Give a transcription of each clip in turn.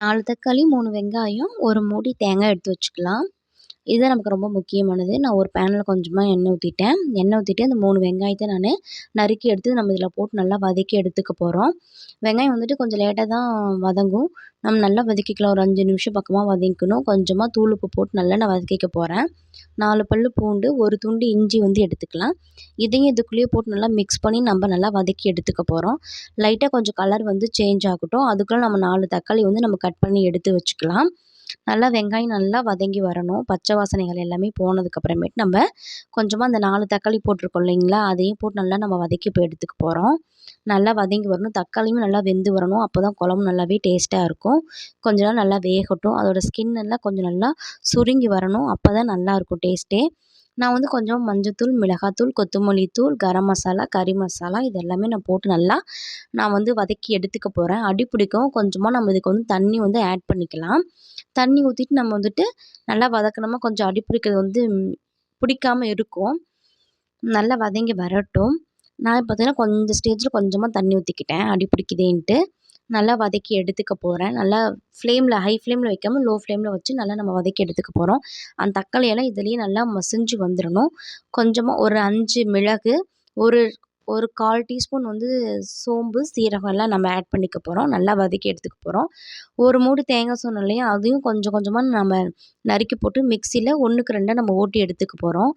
4 தக்காளி, 3 வெங்காயம், 1 மூடி தேங்காய் எடுத்து வச்சுக்கலாம். இதுதான் நமக்கு ரொம்ப முக்கியமானது. நான் ஒரு பேன்ல கொஞ்சமா எண்ணெய் ஊத்திட்டேன். எண்ணெய் ஊத்திட்டு அந்த 3 வெங்காயத்த நானு நறுக்கி எடுத்து நம்ம இதில போட்டு நல்லா வதக்கி எடுத்துக்க போறோம். வெங்காயம் வந்துட்டு கொஞ்சம் லேட்டா தான் வதங்கும். நம்ம நல்லா வதக்கிக்கலாம். ஒரு 5 நிமிஷம் பக்கமா வதக்கிக்கணும். கொஞ்சமா தூள் உப்பு போட்டு நல்லா நான் வதக்கிக்க போறேன். 4 பல்லு பூண்டு, 1 துண்டு இஞ்சி வந்து எடுத்துக்கலாம். இதையும் இதுக்குள்ளேயே போட்டு நல்லா மிக்ஸ் பண்ணி நம்ம நல்லா வதக்கி எடுத்துக்க போறோம். லைட்டா கொஞ்சம் கலர் வந்து சேஞ்ச் ஆகட்டும். அதுக்குள்ள நம்ம 4 தக்காளி வந்து நம்ம கட் பண்ணி எடுத்து வச்சுக்கலாம். நல்லா வெங்காயம் நல்லா வதங்கி வரணும். பச்சை வாசனைகள் எல்லாமே போனதுக்கு அப்புறமேட்டு நம்ம கொஞ்சமா அந்த 4 தக்காளி போட்டிருக்கோம் இல்லைங்களா? அதையும் போட்டு நல்லா நம்ம வதக்கி இப்போ எடுத்துக்க போறோம். நல்லா வதங்கி வரணும். தக்காளியும் நல்லா வெந்து வரணும். அப்பதான் குழம்பு நல்லாவே டேஸ்ட்டா இருக்கும். கொஞ்ச நேரம் நல்லா வேகட்டும். அதோட ஸ்கின் எல்லாம் கொஞ்சம் நல்லா சுருங்கி வரணும். அப்பதான் நல்லாயிருக்கும் டேஸ்ட்டே. நான் வந்து கொஞ்சம் மஞ்சத்தூள், மிளகாத்தூள், கொத்தமல்லி தூள், கரம் மசாலா, கறி மசாலா இது எல்லாமே நான் போட்டு நல்லா நான் வந்து வதக்கி எடுத்துக்க போறேன். அடி பிடிக்கும். கொஞ்சமா நம்ம இதுக்கு வந்து தண்ணி வந்து ஆட் பண்ணிக்கலாம். தண்ணி ஊத்திட்டு நம்ம வந்துட்டு நல்லா வதக்குனோமா கொஞ்சம் அடி பிடிக்கிறது வந்து பிடிக்காம இருக்கும். நல்லா வதங்கி வரட்டும். நான் பார்த்தீங்கன்னா, இந்த ஸ்டேஜ்ல கொஞ்சமா தண்ணி ஊத்திக்கிட்டேன். அடி பிடிக்குதேன்ட்டு. நல்லா வதக்கி எடுத்துக்க போறேன். நல்லா ஹை ஃப்ளேம்ல வைக்காம லோ ஃப்ளேம்ல வச்சு நல்லா நம்ம வதக்கி எடுத்துக்க போறோம். அந்த தக்காளி எல்லாம் இதுலயே நல்லா மசிஞ்சு வந்துரணும். கொஞ்சமா ஒரு 5 மிளகு, ஒரு ஒரு 1/4 டீஸ்பூன் வந்து சோம்பு, சீரகம் எல்லாம் நம்ம ஆட் பண்ணிக்க போறோம். நல்லா வதக்கி எடுத்துக்க போறோம். ஒரு மூடி தேங்காய் சொன்னோம் இல்லையா? அதையும் கொஞ்சம் கொஞ்சமா நம்ம நறுக்கி போட்டு மிக்ஸியில 1க்கு 2ஆ நம்ம ஓட்டி எடுத்துக்க போறோம்.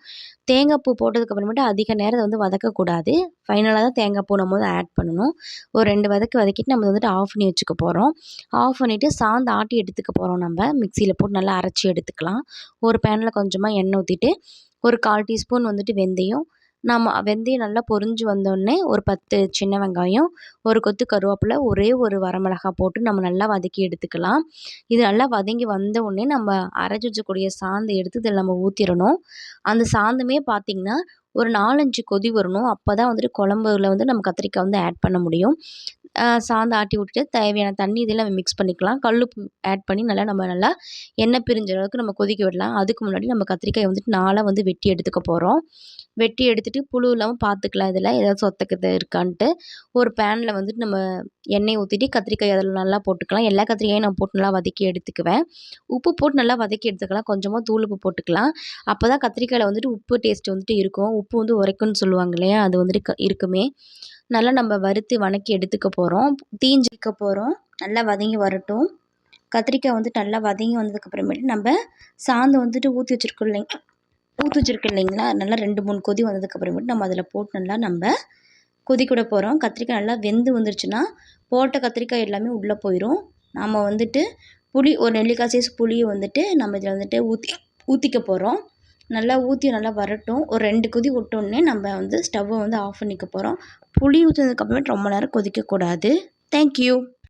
தேங்காய் பூ போட்டதுக்கு அப்புறமேட்டு அதிக நேரம் வந்து வதக்கக்கூடாது. ஃபைனலா தான் தேங்காய் பூ நம்ம வந்து ஆட் பண்ணணும். ஒரு 2 வதக்கிட்டு நம்ம வந்துட்டு ஆஃப் பண்ணி வச்சுக்க போறோம். ஆஃப் பண்ணிட்டு சாந்து ஆட்டி எடுத்துக்க போறோம் நம்ம. மிக்ஸியில போட்டு நல்லா அரைச்சு எடுத்துக்கலாம். ஒரு பேன்ல கொஞ்சமா எண்ணெய் ஊத்திட்டு, ஒரு 1/4 டீஸ்பூன் வந்துட்டு வெந்தயம், வெந்தயம் நல்லா பொரிஞ்சு வந்தோடனே ஒரு 10 சின்ன வெங்காயம், ஒரு கொத்து கருவேப்பிலை, ஒரே ஒரு வரமிளகாய் போட்டு நம்ம நல்லா வதக்கி எடுத்துக்கலாம். இது நல்லா வதங்கி வந்த உடனே நம்ம அரைச்சு வச்சக்கூடிய சாந்த எடுத்து இதில நம்ம ஊத்திறணும். அந்த சாந்தமே பார்த்தீங்கன்னா, ஒரு 4, 5 கொதி வரணும். அப்பதான் வந்துட்டு குழம்புல வந்து நம்ம கத்திரிக்காய் வந்து ஆட் பண்ண முடியும். சாந்து ஆட்டி விட்டுட்டு தேவையான தண்ணி இதில மிக்ஸ் பண்ணிக்கலாம். கல்லுப்பு ஆட் பண்ணி நல்லா எண்ணெய் பிரிஞ்ச அளவுக்கு நம்ம கொதிக்க விடலாம். அதுக்கு முன்னாடி நம்ம கத்திரிக்காய வந்துட்டு 4ஆ வந்து வெட்டி எடுத்துக்க போறோம். வெட்டி எடுத்துட்டு புழு இல்லாம பார்த்துக்கலாம் இதில. ஏதாவது சொத்த இருக்கான்ட்டு. ஒரு பேன்ல வந்துட்டு நம்ம எண்ணெய் ஊத்திட்டு கத்திரிக்காய் அதில நல்லா போட்டுக்கலாம். எல்லா கத்திரிக்காயும் நான் போட்டு நல்லா வதக்கி எடுத்துக்குவேன். உப்பு போட்டு நல்லா வதக்கி எடுத்துக்கலாம். கொஞ்சமா தூள் உப்பு போட்டுக்கலாம். அப்பதான் கத்திரிக்காயில வந்துட்டு உப்பு டேஸ்ட் வந்துட்டு இருக்கும். உப்பு வந்து உரைக்கும்னு சொல்லுவாங்க இல்லையா? அது வந்துட்டு இருக்குமே. நல்லா நம்ம வறுத்து வணக்கி எடுத்துக்க போறோம். தீஞ்சிக்க போறோம். நல்லா வதங்கி வரட்டும். கத்திரிக்காய் வந்துட்டு நல்லா வதங்கி வந்ததுக்கு அப்புறமேட்டு நம்ம சாந்து வந்துட்டு ஊத்தி வச்சிருக்கோம் இல்லைங்களா? நல்லா 2, 3 கொதி வந்ததுக்கு அப்புறமேட்டு நம்ம அதில போட்டு நல்லா நம்ம கொதிக்க விட போறோம். கத்திரிக்காய் நல்லா வெந்து வந்துருச்சுன்னா, போட்ட கத்திரிக்காய் எல்லாமே உள்ள போயிரும். நாம வந்துட்டு ஒரு நெல்லிக்காய் சைஸ் புளிய வந்துட்டு நம்ம இதில வந்துட்டு ஊத்திக்க போறோம். நல்லா ஊத்தி நல்லா வரட்டும். ஒரு 2 கொதி விட்டோனே நம்ம வந்து ஸ்டவ்வ வந்து ஆஃப் பண்ணிக்க போறோம். புளி ஊத்துனதுக்கு அப்புறமேட்டு ரொம்ப நேரம் கொதிக்கக்கூடாது. Thank you.